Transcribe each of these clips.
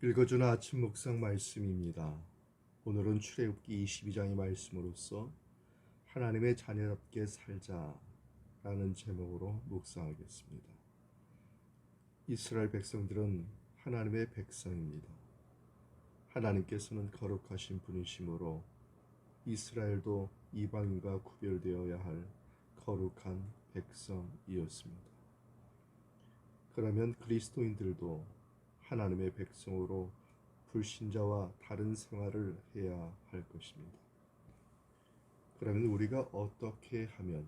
읽어주는 아침 묵상 말씀입니다. 오늘은 출애굽기 22장의 말씀으로서 하나님의 자녀답게 살자라는 제목으로 묵상하겠습니다. 이스라엘 백성들은 하나님의 백성입니다. 하나님께서는 거룩하신 분이시므로 이스라엘도 이방인과 구별되어야 할 거룩한 백성이었습니다. 그러면 그리스도인들도 하나님의 백성으로 불신자와 다른 생활을 해야 할 것입니다. 그러면 우리가 어떻게 하면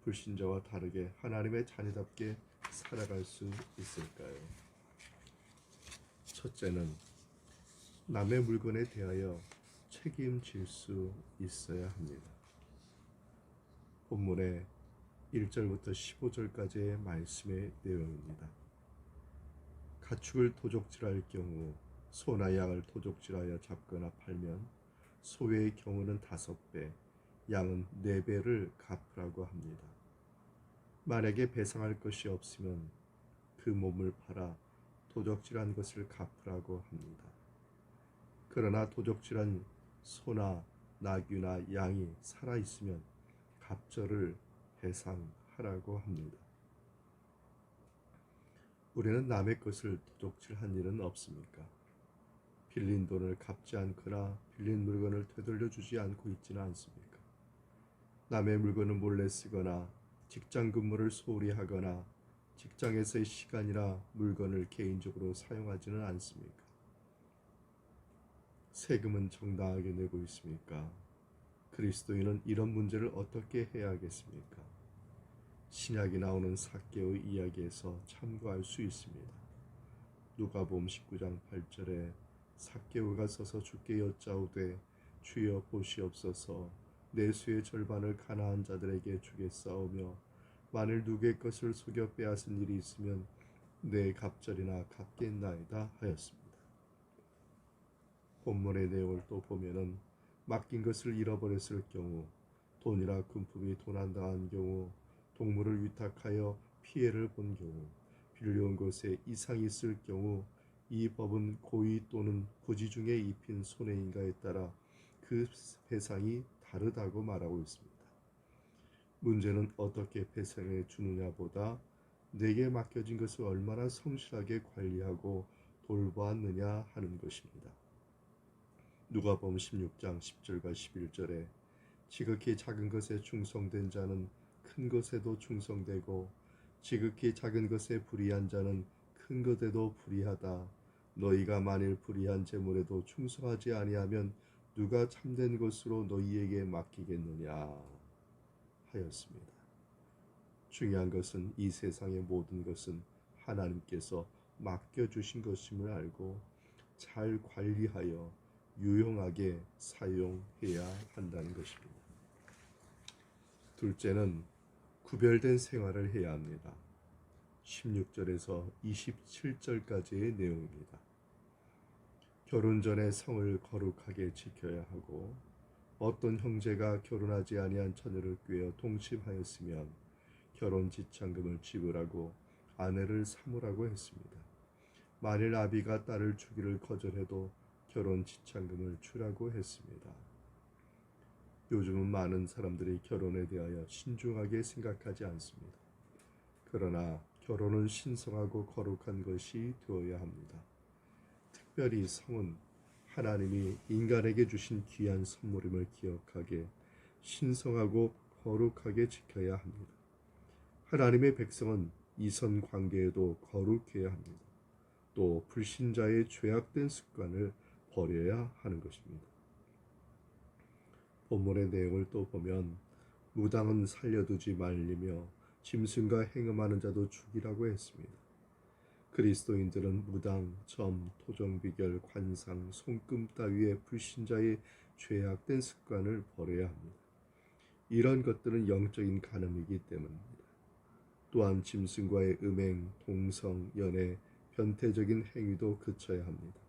불신자와 다르게 하나님의 자녀답게 살아갈 수 있을까요? 첫째는 남의 물건에 대하여 책임질 수 있어야 합니다. 본문의 1절부터 15절까지의 말씀의 내용입니다. 가축을 도적질할 경우 소나 양을 도적질하여 잡거나 팔면 소의 경우는 5배, 양은 4배를 갚으라고 합니다. 만약에 배상할 것이 없으면 그 몸을 팔아 도적질한 것을 갚으라고 합니다. 그러나 도적질한 소나 나귀나 양이 살아있으면 갑절을 배상하라고 합니다. 우리는 남의 것을 도적질한 일은 없습니까? 빌린 돈을 갚지 않거나 빌린 물건을 되돌려주지 않고 있지는 않습니까? 남의 물건을 몰래 쓰거나 직장 근무를 소홀히 하거나 직장에서의 시간이나 물건을 개인적으로 사용하지는 않습니까? 세금은 정당하게 내고 있습니까? 그리스도인은 이런 문제를 어떻게 해야 하겠습니까? 신약에 나오는 삭개오의 이야기에서 참고할 수 있습니다. 누가복음 19장 8절에 삭개오가 서서 주께 여짜오되 주여 보시옵소서 내 수의 절반을 가난한 자들에게 주겠사오며 만일 누구의 것을 속여 빼앗은 일이 있으면 내 갑절이나 갚겠나이다 하였습니다. 본문의 내용을 또 보면은 맡긴 것을 잃어버렸을 경우, 돈이나 금품이 도난당한 경우, 동물을 위탁하여 피해를 본 경우, 빌려온 것에 이상이 있을 경우 이 법은 고의 또는 부지 중에 입힌 손해인가에 따라 그 배상이 다르다고 말하고 있습니다. 문제는 어떻게 배상해 주느냐보다 내게 맡겨진 것을 얼마나 성실하게 관리하고 돌보았느냐 하는 것입니다. 누가복음 16장 10절과 11절에 지극히 작은 것에 충성된 자는 큰 것에도 충성되고 지극히 작은 것에 불의한 자는 큰 것에도 불의하다. 너희가 만일 불의한 재물에도 충성하지 아니하면 누가 참된 것으로 너희에게 맡기겠느냐 하였습니다. 중요한 것은 이 세상의 모든 것은 하나님께서 맡겨주신 것임을 알고 잘 관리하여 유용하게 사용해야 한다는 것입니다. 둘째는 구별된 생활을 해야 합니다. 16절에서 27절까지의 내용입니다. 결혼 전에 성을 거룩하게 지켜야 하고 어떤 형제가 결혼하지 아니한 처녀를 꾀어 동침하였으면 결혼 지참금을 지불하고 아내를 삼으라고 했습니다. 만일 아비가 딸을 주기를 거절해도 결혼 지참금을 주라고 했습니다. 요즘은 많은 사람들이 결혼에 대하여 신중하게 생각하지 않습니다. 그러나 결혼은 신성하고 거룩한 것이 되어야 합니다. 특별히 성은 하나님이 인간에게 주신 귀한 선물임을 기억하게 신성하고 거룩하게 지켜야 합니다. 하나님의 백성은 이선 관계에도 거룩해야 합니다. 또 불신자의 죄악된 습관을 버려야 하는 것입니다. 본문의 내용을 또 보면 무당은 살려두지 말리며 짐승과 행음하는 자도 죽이라고 했습니다. 그리스도인들은 무당, 점, 토종비결, 관상, 손금 따위의 불신자의 죄악된 습관을 버려야 합니다. 이런 것들은 영적인 간음이기 때문입니다. 또한 짐승과의 음행, 동성, 연애, 변태적인 행위도 그쳐야 합니다.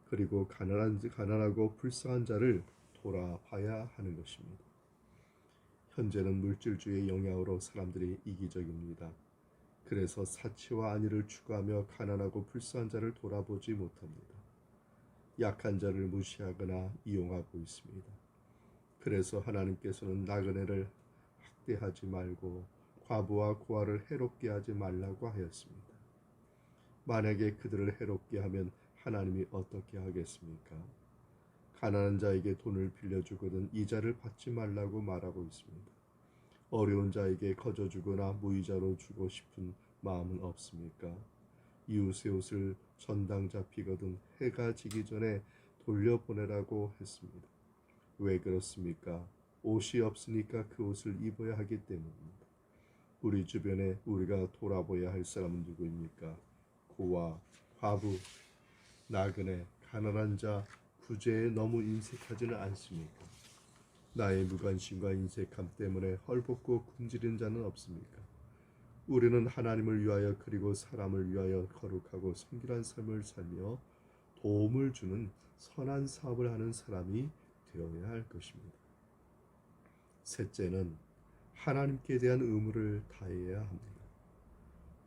그리고 가난하고 불쌍한 자를 돌아봐야 하는 것입니다. 현재는 물질주의 영향으로 사람들이 이기적입니다. 그래서 사치와 안위를 추구하며 가난하고 불쌍한 자를 돌아보지 못합니다. 약한 자를 무시하거나 이용하고 있습니다. 그래서 하나님께서는 나그네를 학대하지 말고 과부와 고아를 해롭게 하지 말라고 하였습니다. 만약에 그들을 해롭게 하면 하나님이 어떻게 하겠습니까? 가난한 자에게 돈을 빌려주거든 이자를 받지 말라고 말하고 있습니다. 어려운 자에게 거저 주거나 무이자로 주고 싶은 마음은 없습니까? 이웃의 옷을 전당 잡히거든 해가 지기 전에 돌려보내라고 했습니다. 왜 그렇습니까? 옷이 없으니까 그 옷을 입어야 하기 때문입니다. 우리 주변에 우리가 돌아보아야 할 사람은 누구입니까? 고아, 과부, 나그네, 가난한 자, 구제에 너무 인색하지는 않습니까? 나의 무관심과 인색함 때문에 헐벗고 굶주린 자는 없습니까? 우리는 하나님을 위하여 그리고 사람을 위하여 거룩하고 성결한 삶을 살며 도움을 주는 선한 사업을 하는 사람이 되어야 할 것입니다. 셋째는 하나님께 대한 의무를 다해야 합니다.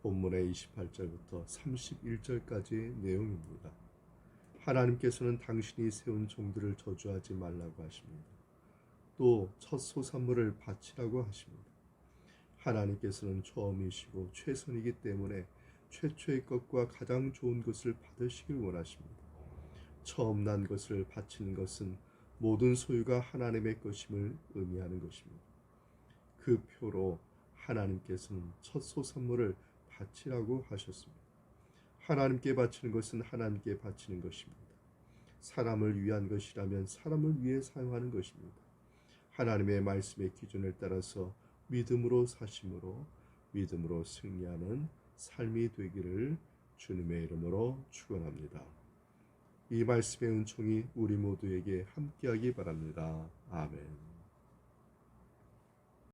본문의 28절부터 31절까지의 내용입니다. 하나님께서는 당신이 세운 종들을 저주하지 말라고 하십니다. 또 첫 소산물을 바치라고 하십니다. 하나님께서는 처음이시고 최선이기 때문에 최초의 것과 가장 좋은 것을 받으시길 원하십니다. 처음 난 것을 바치는 것은 모든 소유가 하나님의 것임을 의미하는 것입니다. 그 표로 하나님께서는 첫 소산물을 바치라고 하셨습니다. 하나님께 바치는 것은 하나님께 바치는 것입니다. 사람을 위한 것이라면 사람을 위해 사용하는 것입니다. 하나님의 말씀의 기준을 따라서 믿음으로 사심으로 믿음으로 승리하는 삶이 되기를 주님의 이름으로 축원합니다. 이 말씀의 은총이 우리 모두에게 함께하기 바랍니다. 아멘.